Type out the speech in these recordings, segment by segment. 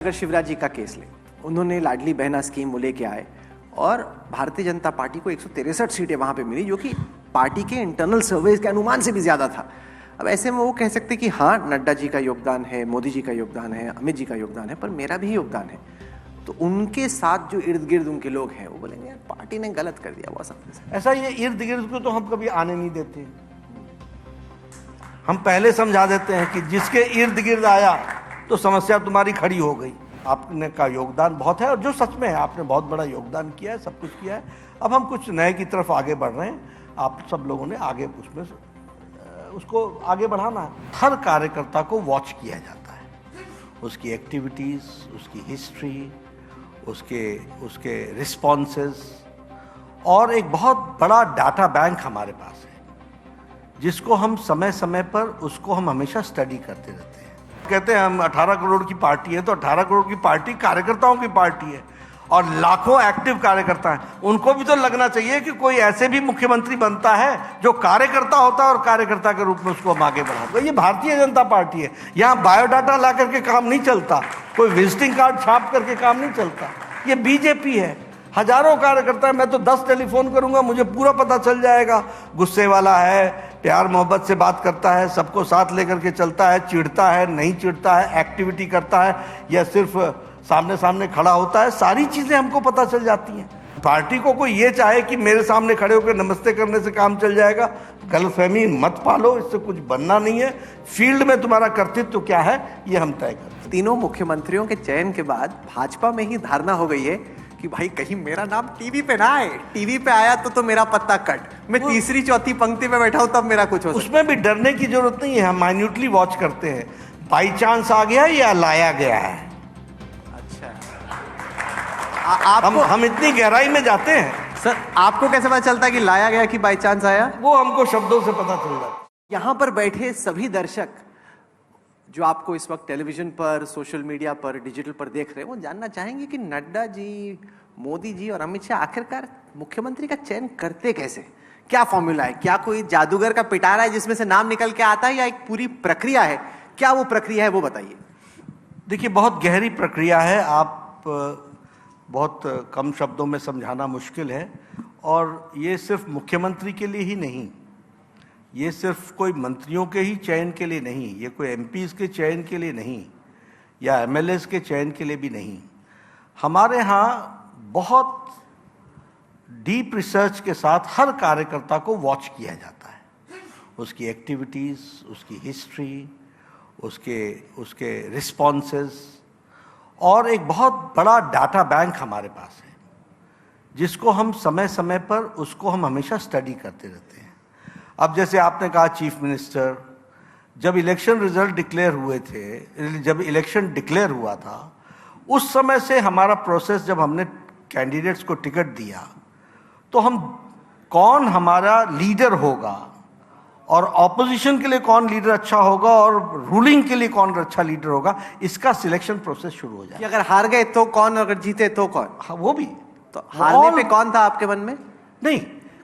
अगर शिवराज जी का केस ले, उन्होंने लाडली बहना स्कीम लेके आए और भारतीय जनता पार्टी को 163 सीटें वहां पे मिली, जो कि पार्टी के इंटरनल सर्वे के अनुमान से भी ज्यादा था। अब ऐसे में वो कह सकते कि हाँ, नड्डा जी का योगदान है, मोदी जी का योगदान है, अमित जी का योगदान है, पर मेरा भी योगदान है। तो उनके साथ जो इर्द गिर्द उनके लोग हैं वो बोलेंगे यार पार्टी ने गलत कर दिया। वो ऐसा ये इर्द गिर्द को तो हम कभी आने नहीं देते। हम पहले समझा देते हैं कि जिसके इर्द गिर्द आया तो समस्या तुम्हारी खड़ी हो गई। आपने का योगदान बहुत है और जो सच में है, आपने बहुत बड़ा योगदान किया है, सब कुछ किया है। अब हम कुछ नए की तरफ आगे बढ़ रहे हैं। आप सब लोगों ने आगे उसको आगे बढ़ाना है। हर कार्यकर्ता को वॉच किया जाता है, उसकी एक्टिविटीज़, उसकी हिस्ट्री, उसके रिस्पॉन्सेस, और एक बहुत बड़ा डाटा बैंक हमारे पास है जिसको हम समय समय पर उसको हम हमेशा स्टडी करते रहते हैं। कहते हैं हम 18 करोड़ की पार्टी है, तो 18 करोड़ की पार्टी कार्यकर्ताओं की पार्टी है और लाखों एक्टिव कार्यकर्ता हैं। उनको भी तो लगना चाहिए कि कोई ऐसे भी मुख्यमंत्री बनता है जो कार्यकर्ता होता है और कार्यकर्ता के रूप में उसको हम आगे बढ़ाते। ये भारतीय जनता पार्टी है। यहाँ बायोडाटा ला करके काम नहीं चलता, कोई विजिटिंग कार्ड छाप करके काम नहीं चलता। ये बीजेपी है, हजारों कार्यकर्ता है। मैं तो 10 टेलीफोन करूंगा, मुझे पूरा पता चल जाएगा। गुस्से वाला है, प्यार मोहब्बत से बात करता है, सबको साथ लेकर के चलता है, चिढ़ता है, नहीं चिढ़ता है, एक्टिविटी करता है या सिर्फ सामने सामने खड़ा होता है, सारी चीजें हमको पता चल जाती हैं। पार्टी को कोई ये चाहे कि मेरे सामने खड़े होकर नमस्ते करने से काम चल जाएगा, गलतफहमी मत पालो, इससे कुछ बनना नहीं है। फील्ड में तुम्हारा कर्तव्य तो क्या है, ये हम तय करते हैं। तीनों मुख्यमंत्रियों के चयन के बाद भाजपा में ही धारणा हो गई है कि भाई कहीं मेरा नाम टीवी पे ना आए। टीवी पे आया तो मेरा पत्ता कट, मैं तीसरी चौथी पंक्ति में बैठा हूं तब मेरा कुछ हो। उसमें भी डरने की जरूरत नहीं है। हम माइन्यूटली वॉच करते हैं, बाई चांस आ गया या लाया गया है। अच्छा, हम इतनी गहराई में जाते हैं। सर, आपको कैसे पता चलता है कि लाया गया कि बाई चांस आया? वो हमको शब्दों से पता चल जाता है। यहाँ पर बैठे सभी दर्शक जो आपको इस वक्त टेलीविजन पर, सोशल मीडिया पर, डिजिटल पर देख रहे हैं, वो जानना चाहेंगे कि नड्डा जी, मोदी जी और अमित शाह आखिरकार मुख्यमंत्री का चयन करते कैसे? क्या फॉर्मूला है? क्या कोई जादूगर का पिटारा है जिसमें से नाम निकल के आता है, या एक पूरी प्रक्रिया है? क्या वो प्रक्रिया है, वो बताइए। देखिए, बहुत गहरी प्रक्रिया है। आप बहुत कम शब्दों में समझाना मुश्किल है। और ये सिर्फ मुख्यमंत्री के लिए ही नहीं, ये सिर्फ कोई मंत्रियों के ही चयन के लिए नहीं, ये कोई एमपीज के चयन के लिए नहीं, या एमएलएस के चयन के लिए भी नहीं। हमारे यहाँ बहुत डीप रिसर्च के साथ हर कार्यकर्ता को वॉच किया जाता है, उसकी एक्टिविटीज़, उसकी हिस्ट्री, उसके रिस्पॉन्सेस, और एक बहुत बड़ा डाटा बैंक हमारे पास है जिसको हम समय समय पर उसको हम हमेशा स्टडी करते रहते हैं। अब जैसे आपने कहा चीफ मिनिस्टर, जब इलेक्शन रिजल्ट डिक्लेयर हुए थे, जब इलेक्शन डिक्लेयर हुआ था, उस समय से हमारा प्रोसेस, जब हमने कैंडिडेट्स को टिकट दिया तो हम कौन हमारा लीडर होगा और ऑपोजिशन के लिए कौन लीडर अच्छा होगा और रूलिंग के लिए कौन अच्छा लीडर होगा, इसका सिलेक्शन प्रोसेस शुरू हो जाए। अगर हार गए तो कौन, अगर जीते तो कौन? हाँ, वो भी। तो हारने पे कौन था आपके मन में? नहीं,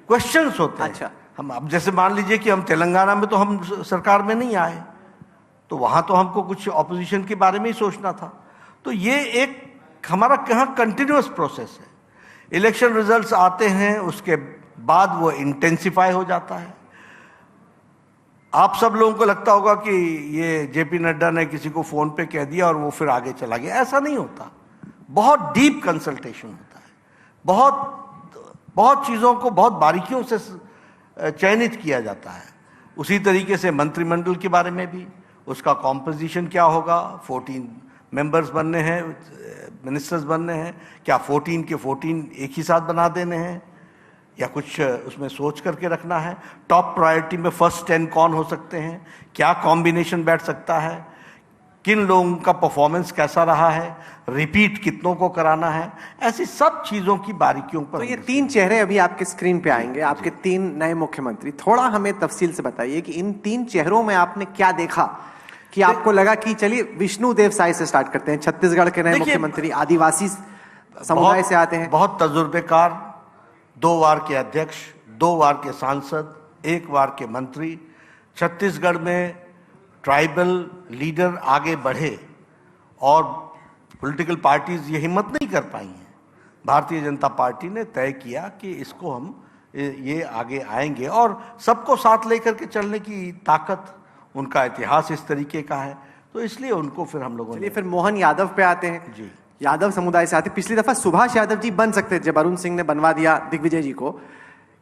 क्वेश्चंस होते हैं। अच्छा, हम अब जैसे मान लीजिए कि हम तेलंगाना में तो हम सरकार में नहीं आए, तो वहां तो हमको कुछ ऑपोजिशन के बारे में ही सोचना था। तो ये एक हमारा कहाँ कंटिन्यूअस प्रोसेस है। इलेक्शन रिजल्ट्स आते हैं, उसके बाद वो इंटेंसिफाई हो जाता है। आप सब लोगों को लगता होगा कि ये जेपी नड्डा ने किसी को फोन पे कह दिया और वो फिर आगे चला गया। ऐसा नहीं होता। बहुत डीप कंसल्टेशन होता है, बहुत चीज़ों को बहुत बारीकियों से चयनित किया जाता है। उसी तरीके से मंत्रिमंडल के बारे में भी, उसका कॉम्पोजिशन क्या होगा, 14 मेंबर्स बनने हैं, मिनिस्टर्स बनने हैं, क्या 14 के 14 एक ही साथ बना देने हैं या कुछ उसमें सोच करके रखना है। टॉप प्रायोरिटी में फर्स्ट 10 कौन हो सकते हैं, क्या कॉम्बिनेशन बैठ सकता है, किन लोगों का परफॉर्मेंस कैसा रहा है, रिपीट कितनों को कराना है, ऐसी सब चीज़ों की बारीकियों पर। तो ये 3 चेहरे अभी आपके स्क्रीन पे आएंगे, आपके 3 नए मुख्यमंत्री। थोड़ा हमें तफसील से बताइए कि इन 3 चेहरों में आपने क्या देखा कि आपको लगा कि चलिए विष्णु देव साय से स्टार्ट करते हैं। छत्तीसगढ़ के नए मुख्यमंत्री आदिवासी समुदाय से आते हैं, बहुत तजुर्बेकार, 2 बार के अध्यक्ष, 2 बार के सांसद, 1 बार के मंत्री। छत्तीसगढ़ में ट्राइबल लीडर आगे बढ़े और पॉलिटिकल पार्टीज ये हिम्मत नहीं कर पाई हैं। भारतीय जनता पार्टी ने तय किया कि इसको हम ये आगे आएंगे, और सबको साथ लेकर के चलने की ताकत, उनका इतिहास इस तरीके का है, तो इसलिए उनको फिर हम लोगों ने। फिर मोहन यादव पे आते हैं जी। यादव समुदाय से आते। पिछली दफा सुभाष यादव जी बन सकते थे जब अरुण सिंह ने बनवा दिया दिग्विजय जी को।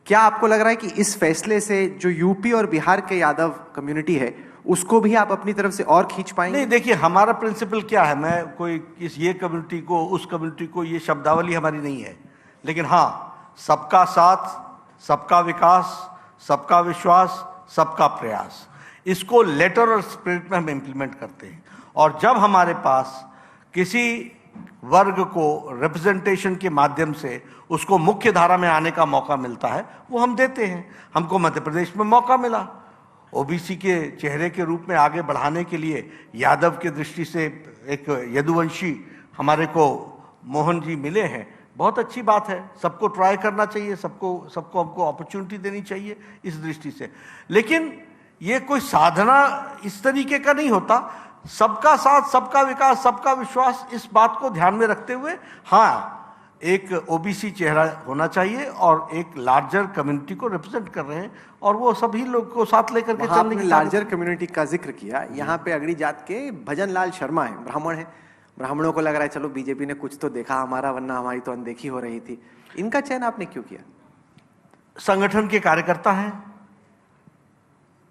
क्या आपको लग रहा है कि इस फैसले से जो यूपी और बिहार के यादव कम्युनिटी है उसको भी आप अपनी तरफ से और खींच पाएंगे? नहीं, देखिए हमारा प्रिंसिपल क्या है, मैं कोई किस ये कम्युनिटी को उस कम्युनिटी को, ये शब्दावली हमारी नहीं है, लेकिन हाँ, सबका साथ, सबका विकास, सबका विश्वास, सबका प्रयास, इसको लेटर और स्पिरिट में हम इम्प्लीमेंट करते हैं। और जब हमारे पास किसी वर्ग को रिप्रेजेंटेशन के माध्यम से उसको मुख्य धारा में आने का मौका मिलता है, वो हम देते हैं। हमको मध्य प्रदेश में मौका मिला, ओबीसी के चेहरे के रूप में आगे बढ़ाने के लिए यादव की दृष्टि से एक यदुवंशी हमारे को मोहन जी मिले हैं, बहुत अच्छी बात है। सबको ट्राई करना चाहिए, सबको हमको अपॉर्चुनिटी देनी चाहिए इस दृष्टि से। लेकिन ये कोई साधना इस तरीके का नहीं होता। सबका साथ, सबका विकास, सबका विश्वास, इस बात को ध्यान में रखते हुए हाँ, एक ओबीसी चेहरा होना चाहिए और एक लार्जर कम्युनिटी को रिप्रेजेंट कर रहे हैं, और वो सभी लोग को साथ लेकर के चलने की। लार्जर कम्युनिटी का जिक्र किया, यहाँ पे अगड़ी जात के भजन लाल शर्मा है, ब्राह्मण है। ब्राह्मणों को लग रहा है चलो बीजेपी ने कुछ तो देखा हमारा, वरना हमारी तो अनदेखी हो रही थी। इनका चयन आपने क्यों किया? संगठन के कार्यकर्ता हैं,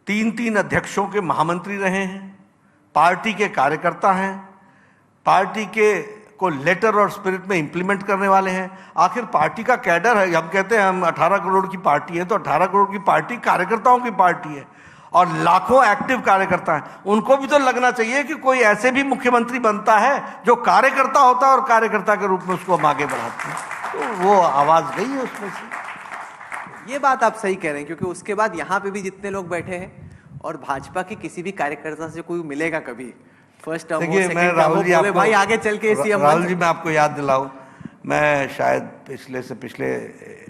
3 अध्यक्षों के महामंत्री रहे हैं, पार्टी के कार्यकर्ता हैं, पार्टी के को लेटर और स्पिरिट में इंप्लीमेंट करने वाले हैं। आखिर पार्टी का कैडर है, हम कहते हैं हम 18 करोड़ की पार्टी है, तो 18 करोड़ की पार्टी कार्यकर्ताओं की पार्टी है, और लाखों एक्टिव कार्यकर्ता हैं। उनको भी तो लगना चाहिए कि कोई ऐसे भी मुख्यमंत्री बनता है जो कार्यकर्ता होता है और कार्यकर्ता के रूप में उसको हम आगे बढ़ाते हैं, तो वो आवाज गई है उसमें से। ये बात आप सही कह रहे हैं, क्योंकि उसके बाद यहाँ पे भी जितने लोग बैठे हैं और भाजपा के किसी भी कार्यकर्ता से कोई मिलेगा कभी फर्स्ट टर्म देखिए, मैं राहुल जी आपको, भाई आगे चल के सीएम राहुल जी मैं आपको याद दिलाऊं, मैं शायद पिछले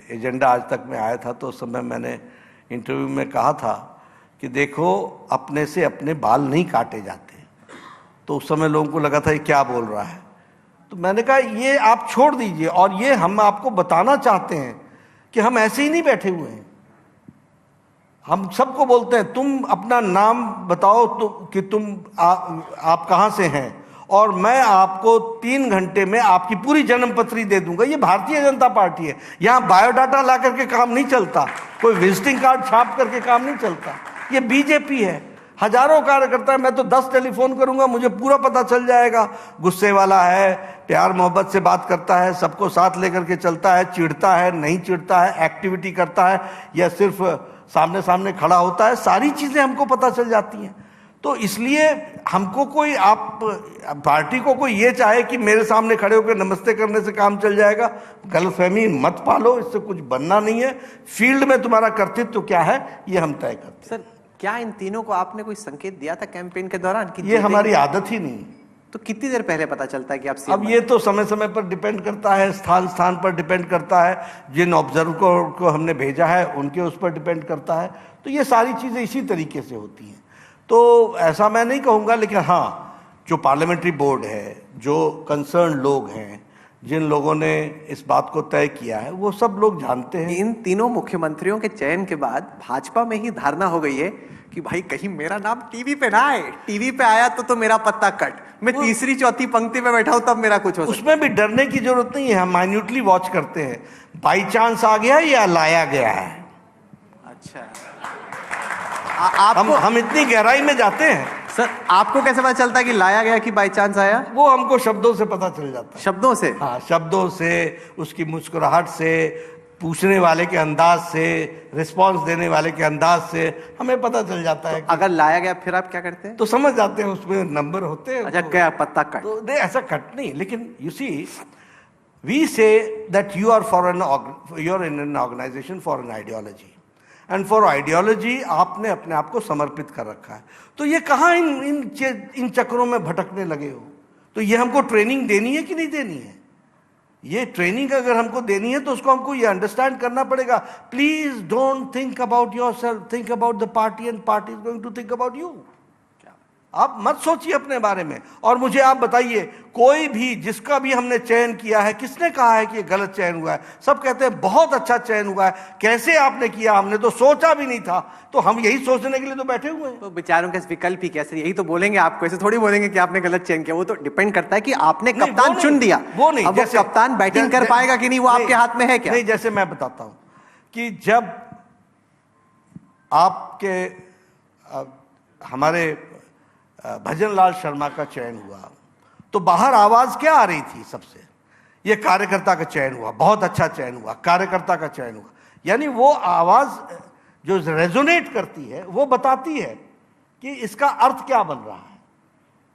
एजेंडा आज तक में आया था, तो उस समय मैंने इंटरव्यू में कहा था कि देखो, अपने से अपने बाल नहीं काटे जाते। तो उस समय लोगों को लगा था ये क्या बोल रहा है, तो मैंने कहा ये आप छोड़ दीजिए, और ये हम आपको बताना चाहते हैं कि हम ऐसे ही नहीं बैठे हुए हैं। हम सबको बोलते हैं तुम अपना नाम बताओ तो कि तुम आप कहाँ से हैं, और मैं आपको 3 घंटे में आपकी पूरी जन्मपत्री दे दूंगा। ये भारतीय जनता पार्टी है, यहाँ बायोडाटा ला करके काम नहीं चलता, कोई विजिटिंग कार्ड छाप करके काम नहीं चलता। ये बीजेपी है, हजारों कार्यकर्ता है, मैं तो 10 टेलीफोन करूंगा, मुझे पूरा पता चल जाएगा। गुस्से वाला है, प्यार मोहब्बत से बात करता है, सबको साथ लेकर के चलता है, चिढ़ता है, नहीं चिढ़ता है, एक्टिविटी करता है या सिर्फ सामने सामने खड़ा होता है, सारी चीजें हमको पता चल जाती हैं। तो इसलिए हमको कोई, आप पार्टी को कोई ये चाहे कि मेरे सामने खड़े होकर नमस्ते करने से काम चल जाएगा, गलतफहमी मत पालो, इससे कुछ बनना नहीं है। फील्ड में तुम्हारा कर्तव्य क्या है ये हम तय करते हैं। सर, क्या इन तीनों को आपने कोई संकेत दिया था कैंपेन के दौरान कि ये हमारी आदत ही नहीं? तो कितनी देर पहले पता चलता है कि आप अब ये तो समय समय पर डिपेंड करता है, स्थान पर डिपेंड करता है, जिन ऑब्जर्वर को हमने भेजा है उनके उस पर डिपेंड करता है। तो ये सारी चीज़ें इसी तरीके से होती हैं। तो ऐसा मैं नहीं कहूँगा, लेकिन हाँ, जो पार्लियामेंट्री बोर्ड है, जो कंसर्न लोग हैं, जिन लोगों ने इस बात को तय किया है, वो सब लोग जानते हैं। इन तीनों मुख्यमंत्रियों के चयन के बाद भाजपा में ही धारणा हो गई है कि भाई कहीं मेरा नाम टीवी पे ना आए, टीवी पे आया तो मेरा पत्ता कट, मैं तीसरी चौथी पंक्ति में बैठा हूं तब मेरा कुछ हो। उसमें भी डरने की जरूरत नहीं है, हम माइन्यूटली वॉच करते हैं, बाई चांस आ गया या लाया गया है। अच्छा, हम इतनी गहराई में जाते हैं। सर, आपको कैसे पता चलता है कि लाया गया कि बाई चांस आया? वो हमको शब्दों से पता चल जाता है। शब्दों से? हाँ, शब्दों से, उसकी मुस्कुराहट से, पूछने वाले के अंदाज से, रिस्पांस देने वाले के अंदाज से हमें पता चल जाता है। अगर लाया गया फिर आप क्या करते हैं? तो समझ जाते हैं, उसमें नंबर होते हैं। अच्छा, क्या पत्ता कट? तो नहीं, ऐसा कट नहीं, लेकिन you see, we say that you are in an organization for an ideology, and for ideology आपने अपने आप को समर्पित कर रखा है। तो ये कहाँ इन चक्रों में भटकने लगे हो? तो ये हमको ट्रेनिंग देनी है कि नहीं देनी है? ये ट्रेनिंग अगर हमको देनी है तो उसको हमको ये अंडरस्टैंड करना पड़ेगा। Please don't think about yourself, think about the party and party is going to think about you. आप मत सोचिए अपने बारे में। और मुझे आप बताइए, कोई भी जिसका भी हमने चयन किया है, किसने कहा है कि ये गलत चयन हुआ है? सब कहते हैं बहुत अच्छा चयन हुआ है, कैसे आपने किया, हमने तो सोचा भी नहीं था। तो हम यही सोचने के लिए तो बैठे हुए हैं। तो बेचारों के विकल्प ही कैसे, यही तो बोलेंगे आपको, ऐसे थोड़ी बोलेंगे कि आपने गलत चयन किया। वो तो डिपेंड करता है कि आपने कप्तान चुन दिया, वो नहीं, अब वो कप्तान बैटिंग कर पाएगा कि नहीं, वो आपके हाथ में है क्या? नहीं, जैसे मैं बताता हूं कि जब आपके हमारे भजन लाल शर्मा का चयन हुआ तो बाहर आवाज क्या आ रही थी सबसे? ये कार्यकर्ता का चयन हुआ, बहुत अच्छा चयन हुआ, कार्यकर्ता का चयन हुआ। यानी वो आवाज जो रेजोनेट करती है वो बताती है कि इसका अर्थ क्या बन रहा है।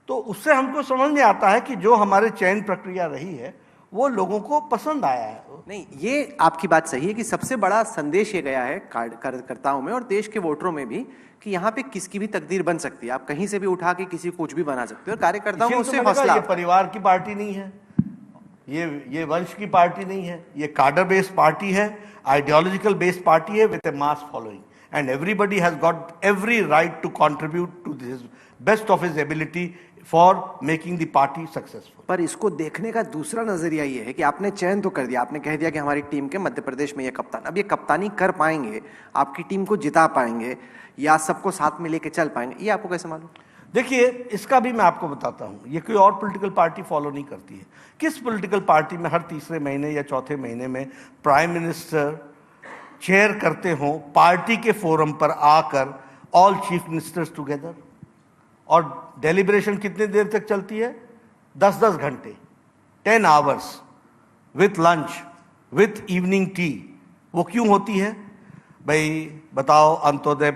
तो उससे हमको समझ में आता है कि जो हमारे चयन प्रक्रिया रही है वो लोगों को पसंद आया है। नहीं, ये आपकी बात सही है कि सबसे बड़ा संदेश ये गया है कार्यकर्ताओं में और देश के वोटरों में भी कि यहाँ पे किसकी भी तकदीर बन सकती है, आप कहीं से भी उठा के किसी को कुछ भी बना सकते हो। और कार्यकर्ताओं में उससे हौसला। ये परिवार की पार्टी नहीं है, ये वंश की पार्टी नहीं है, ये कार्डर बेस्ड पार्टी है, आइडियोलॉजिकल बेस्ड पार्टी है with a mass following, and everybody has got every right to contribute to this best of his ability for making the party successful. पर इसको देखने का दूसरा नजरिया ये है कि आपने चयन तो कर दिया, आपने कह दिया कि हमारी टीम के मध्य प्रदेश में ये कप्तान, अब ये कप्तानी कर पाएंगे, आपकी टीम को जिता पाएंगे या सबको साथ में लेके चल पाएंगे, ये आपको कैसे मालूम? देखिए, इसका भी मैं आपको बताता हूं, ये कोई और पॉलिटिकल पार्टी फॉलो नहीं करती है। किस पॉलिटिकल पार्टी में हर तीसरे महीने या चौथे महीने में प्राइम मिनिस्टर चेयर करते हो पार्टी के फोरम पर आकर ऑल चीफ मिनिस्टर्स टुगेदर, और डेलिब्रेशन कितनी देर तक चलती है? 10-10 घंटे, 10 hours with lunch with evening tea. वो क्यों होती है भाई? बताओ, अंत्योदय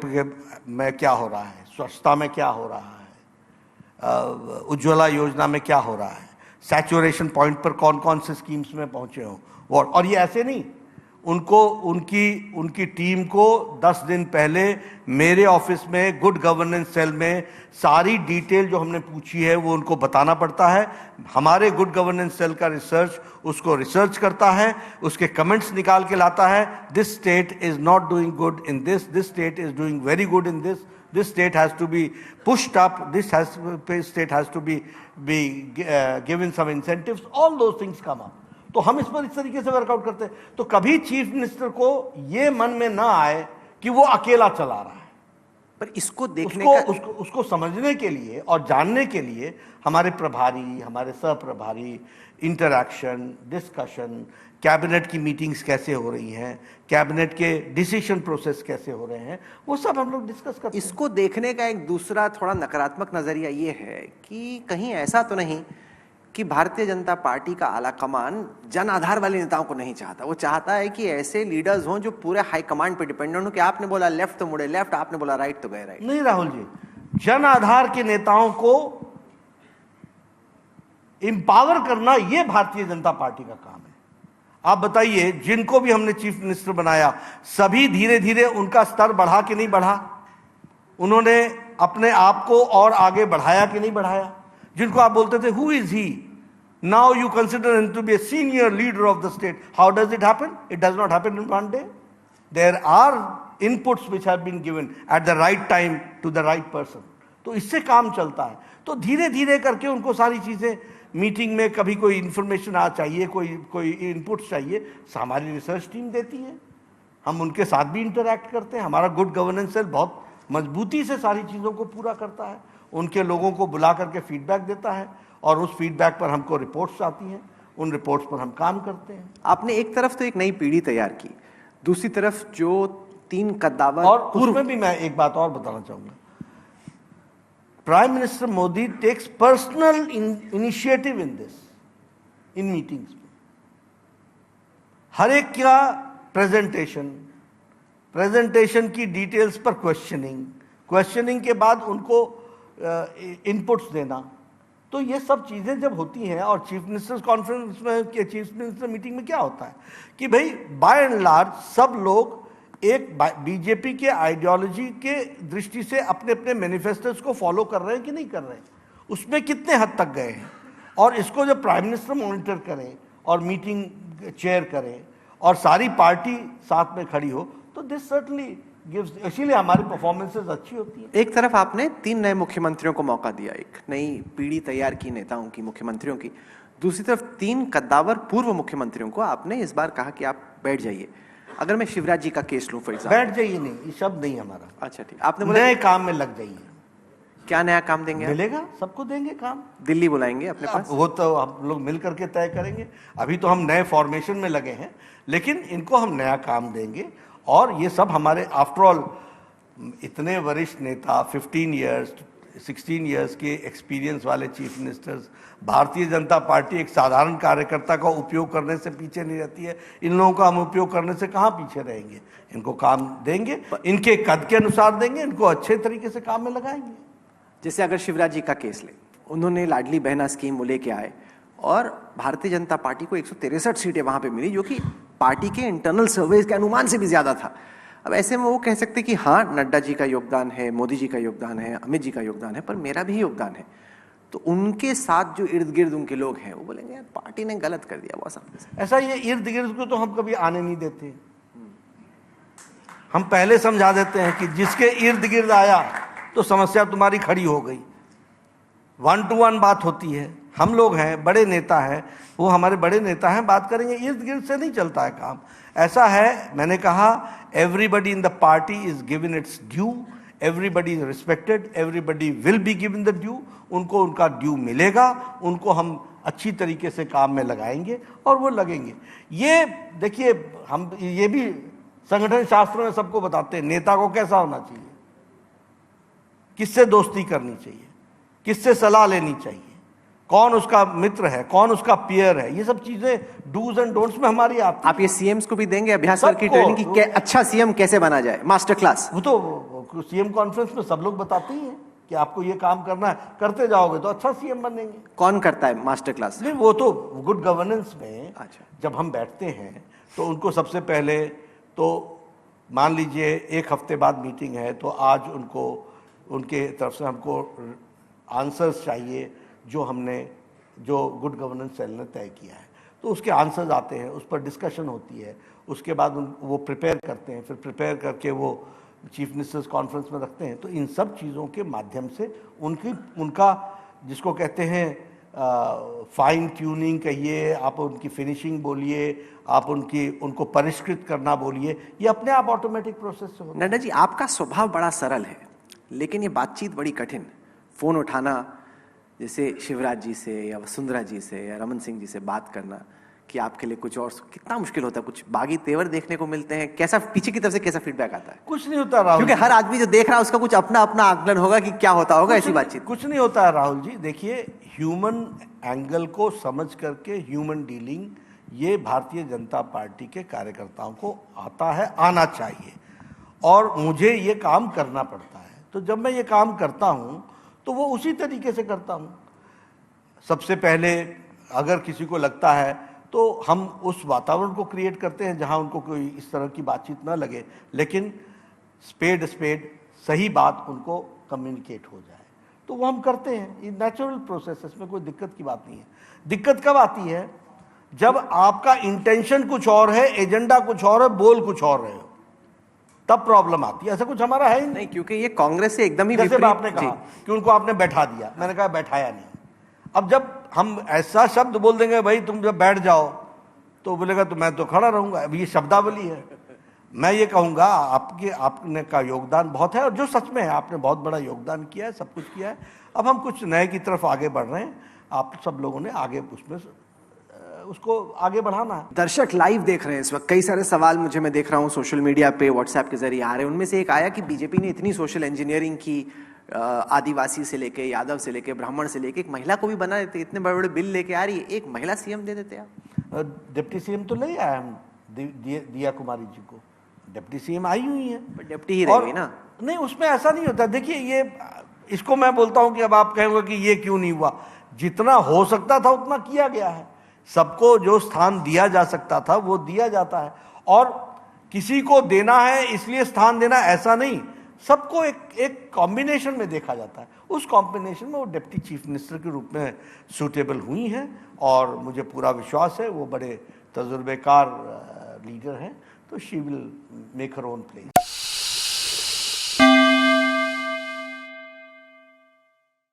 में क्या हो रहा है, स्वच्छता में क्या हो रहा है, उज्ज्वला योजना में क्या हो रहा है, सैचुरेशन पॉइंट पर कौन कौन से स्कीम्स में पहुंचे हो। और ये ऐसे नहीं, उनको उनकी टीम को 10 दिन पहले मेरे ऑफिस में गुड गवर्नेंस सेल में सारी डिटेल जो हमने पूछी है वो उनको बताना पड़ता है। हमारे गुड गवर्नेंस सेल का रिसर्च उसको रिसर्च करता है, उसके कमेंट्स निकाल के लाता है। This state is not doing good in this state is doing very good in this state has to be pushed up, this state has to be given some incentives, all those things come up. तो हम इस पर इस तरीके से workout करते हैं, तो कभी चीफ मिनिस्टर को ये मन में ना आए कि वो अकेला चला रहा है। पर इसको देखने उसको समझने के लिए और जानने के लिए हमारे प्रभारी, हमारे सह प्रभारी, इंटरैक्शन, डिस्कशन, कैबिनेट की मीटिंग्स कैसे हो रही हैं, कैबिनेट के डिसीजन प्रोसेस कैसे हो रहे हैं, वो सब हम लोग डिस्कस करते हैं। इसको देखने का एक दूसरा थोड़ा नकारात्मक नजरिया ये है कि कहीं ऐसा तो नहीं कि भारतीय जनता पार्टी का आला कमान जन आधार वाले नेताओं को नहीं चाहता। वो चाहता है कि ऐसे लीडर्स हों जो पूरे हाई कमांड पे डिपेंडेंट हो, कि आपने बोला लेफ्ट तो मुड़े लेफ्ट, आपने बोला राइट तो गए राइट। नहीं राहुल जी, जन आधार के नेताओं को इंपावर करना ये भारतीय जनता पार्टी का काम है। आप बताइए, जिनको भी हमने चीफ मिनिस्टर बनाया सभी धीरे धीरे उनका स्तर बढ़ा कि नहीं बढ़ा? उन्होंने अपने आप को और आगे बढ़ाया कि नहीं बढ़ाया? जिनको आप बोलते थे who is he, now you consider him to be a senior leader of the state. How does it happen? It does not happen in one day. There are inputs which have been given at the right time to the right person. तो इससे काम चलता है। तो धीरे धीरे करके उनको सारी चीजें, मीटिंग में कभी कोई इंफॉर्मेशन चाहिए, कोई इनपुट्स चाहिए, हमारी रिसर्च टीम देती है, हम उनके साथ भी इंटरैक्ट करते हैं। हमारा गुड गवर्नेंस सेल बहुत मजबूती से सारी चीज़ों को पूरा करता है, उनके लोगों को बुला करके फीडबैक देता है और उस फीडबैक पर हमको रिपोर्ट्स आती हैं, उन रिपोर्ट्स पर हम काम करते हैं। आपने एक तरफ तो एक नई पीढ़ी तैयार की, दूसरी तरफ जो 3 कद्दावर, और उसमें भी मैं एक बात और बताना चाहूँगा, prime minister Modi takes personal initiative in this, in meetings में हर एक का प्रेजेंटेशन की डिटेल्स पर क्वेश्चनिंग के बाद उनको इनपुट्स देना। तो ये सब चीज़ें जब होती हैं, और चीफ मिनिस्टर्स कॉन्फ्रेंस में, चीफ मिनिस्टर मीटिंग में क्या होता है कि भाई बाय एंड लार्ज सब लोग एक बीजेपी के आइडियोलॉजी के दृष्टि से अपने अपने मैनिफेस्टोस को फॉलो कर रहे हैं कि नहीं कर रहे हैं, उसमें कितने हद तक गए हैं। और इसको जब प्राइम मिनिस्टर मॉनिटर करें और मीटिंग चेयर करें और सारी पार्टी साथ में खड़ी हो, तो दिस सर्टनली गिव्स, इसीलिए हमारी परफॉर्मेंसेस अच्छी होती है। एक तरफ आपने 3 नए मुख्यमंत्रियों को मौका दिया, एक नई पीढ़ी तैयार की नेताओं की, मुख्यमंत्रियों की। दूसरी तरफ 3 कद्दावर पूर्व मुख्यमंत्रियों को आपने इस बार कहा कि आप बैठ जाइए। अगर मैं शिवराज जी का केस लूं फॉर एग्जाम्पल। बैठ जाइए नहीं, ये शब्द नहीं हमारा। अच्छा ठीक, आपने बोला नए काम में लग जाइए। क्या नया काम देंगे आप? मिलेगा, सबको देंगे काम। दिल्ली बुलाएंगे अपने पास? वो तो हम लोग मिल करके तय करेंगे। अभी तो हम नए फॉर्मेशन में लगे हैं, लेकिन इनको हम नया काम देंगे। और ये सब हमारे आफ्टर ऑल इतने वरिष्ठ नेता, 15 ईयर्स 16 ईयर्स के एक्सपीरियंस वाले chief ministers, Bharatiya Janata party एक साधारण कार्यकर्ता का उपयोग करने से पीछे नहीं रहती है। इन लोगों का हम उपयोग करने से कहाँ पीछे रहेंगे? इनको काम देंगे, इनके कद के अनुसार देंगे, इनको अच्छे तरीके से काम में लगाएंगे। जैसे अगर शिवराज जी का केस ले, उन्होंने लाडली बहना स्कीम वो लेके आए और भारतीय जनता पार्टी को 163 सीटें वहां पे मिली, जो कि पार्टी के इंटरनल सर्वेज के अनुमान से भी ज्यादा था। अब ऐसे में वो कह सकते कि हाँ, नड्डा जी का योगदान है, मोदी जी का योगदान है, अमित जी का योगदान है, पर मेरा भी योगदान है। तो उनके साथ जो इर्द गिर्द उनके लोग हैं वो बोलेंगे यार पार्टी ने गलत कर दिया बहुत सामने से। ऐसा ये इर्द गिर्द को तो हम कभी आने नहीं देते। हम पहले समझा देते हैं कि जिसके इर्द गिर्द आया तो समस्या तुम्हारी खड़ी हो गई। 1 to 1 बात होती है। हम लोग हैं, बड़े नेता हैं, वो हमारे बड़े नेता हैं, बात करेंगे। इर्द गिर्द से नहीं चलता है काम। ऐसा है, मैंने कहा everybody in the party is given it's due, everybody is respected, everybody will be given the due. उनको उनका ड्यू मिलेगा, उनको हम अच्छी तरीके से काम में लगाएंगे और वो लगेंगे। ये देखिए, हम ये भी संगठन शास्त्रों में सबको बताते हैं नेता को कैसा होना चाहिए, किससे दोस्ती करनी चाहिए, किससे सलाह लेनी चाहिए, कौन उसका मित्र है, कौन उसका पीयर है। ये सब चीजें डूज एंड डोंट्स में हमारी आती। आप ये सीएम्स को भी देंगे अभ्यास की ट्रेनिंग की अच्छा सीएम कैसे बना जाए, मास्टर क्लास? वो तो सीएम कॉन्फ्रेंस में सब लोग बताते ही हैं कि आपको ये काम करना है, करते जाओगे तो अच्छा सीएम बनेंगे। कौन करता है मास्टर क्लास? नहीं, वो तो गुड गवर्नेंस में अच्छा। जब हम बैठते हैं तो उनको सबसे पहले तो मान लीजिए 1 हफ्ते बाद मीटिंग है, तो आज उनको उनके तरफ से हमको आंसर्स चाहिए जो गुड गवर्नेंस सेल ने तय किया है। तो उसके आंसर्स आते हैं, उस पर डिस्कशन होती है, उसके बाद वो प्रिपेयर करते हैं, फिर प्रिपेयर करके वो चीफ मिनिस्टर्स कॉन्फ्रेंस में रखते हैं। तो इन सब चीज़ों के माध्यम से उनका जिसको कहते हैं फाइन ट्यूनिंग कहिए, आप उनकी फिनिशिंग बोलिए, आप उनको परिष्कृत करना बोलिए, ये अपने आप ऑटोमेटिक प्रोसेस से होता है। नड्डा जी, आपका स्वभाव बड़ा सरल है, लेकिन ये बातचीत बड़ी कठिन। फोन उठाना, जैसे शिवराज जी से या वसुंधरा जी से या रमन सिंह जी से बात करना कि आपके लिए कुछ और, कितना मुश्किल होता है। कुछ बागी तेवर देखने को मिलते हैं, कैसा पीछे की तरफ से कैसा फीडबैक आता है? कुछ नहीं होता राहुल, क्योंकि हर आदमी जो देख रहा है उसका कुछ अपना अपना आकलन होगा कि क्या होता होगा ऐसी बातचीत। कुछ नहीं होता है राहुल जी। देखिए, ह्यूमन एंगल को समझ करके ह्यूमन डीलिंग, ये भारतीय जनता पार्टी के कार्यकर्ताओं को आता है, आना चाहिए, और मुझे ये काम करना पड़ता है। तो जब मैं ये काम करता हूँ तो वो उसी तरीके से करता हूँ। सबसे पहले अगर किसी को लगता है तो हम उस वातावरण को क्रिएट करते हैं जहाँ उनको कोई इस तरह की बातचीत ना लगे, लेकिन स्पेड सही बात उनको कम्युनिकेट हो जाए, तो वो हम करते हैं। ये नेचुरल प्रोसेस, इसमें कोई दिक्कत की बात नहीं है। दिक्कत कब आती है? जब आपका इंटेंशन कुछ और है, एजेंडा कुछ और है, बोल कुछ और रहे हो, तब प्रॉब्लम आती है। ऐसा कुछ हमारा है ही नहीं, क्योंकि ये कांग्रेस से एकदम ही जैसे आपने कहा कि उनको आपने बैठा दिया, मैंने कहा बैठाया नहीं। अब जब हम ऐसा शब्द बोल देंगे भाई तुम जब बैठ जाओ, तो बोलेगा तो मैं तो खड़ा रहूंगा। अब ये शब्दावली है। मैं ये कहूँगा आपने का योगदान बहुत है, और जो सच में है, आपने बहुत बड़ा योगदान किया है, सब कुछ किया है। अब हम कुछ नए की तरफ आगे बढ़ रहे हैं। आप सब लोगों ने आगे उसको आगे बढ़ाना है। दर्शक लाइव देख रहे हैं इस वक्त, कई सारे सवाल मैं देख रहा हूँ सोशल मीडिया पे, व्हाट्सएप के जरिए आ रहे हैं। उनमें से एक आया कि बीजेपी ने इतनी सोशल इंजीनियरिंग की, आदिवासी से लेके, यादव से लेके, ब्राह्मण से लेके, एक महिला को भी बना देते, इतने बड़े बड़े बिल लेके आ रही है, एक महिला सीएम दे देते आप। डिप्टी सीएम तो ले आए हम दिया कुमारी जी को, डिप्टी सीएम आई हुई है, डिप्टी ही रहेगी ना। नहीं, उसमें ऐसा नहीं होता। देखिए, ये इसको मैं बोलता हूं कि अब आप कहेंगे कि ये क्यों नहीं हुआ। जितना हो सकता था उतना किया गया है। सबको जो स्थान दिया जा सकता था वो दिया जाता है, और किसी को देना है इसलिए स्थान देना, ऐसा नहीं। सबको एक कॉम्बिनेशन में देखा जाता है। उस कॉम्बिनेशन में वो डिप्टी चीफ मिनिस्टर के रूप में सूटेबल हुई हैं, और मुझे पूरा विश्वास है वो बड़े तजुर्बेकार लीडर हैं, तो she will make her own place.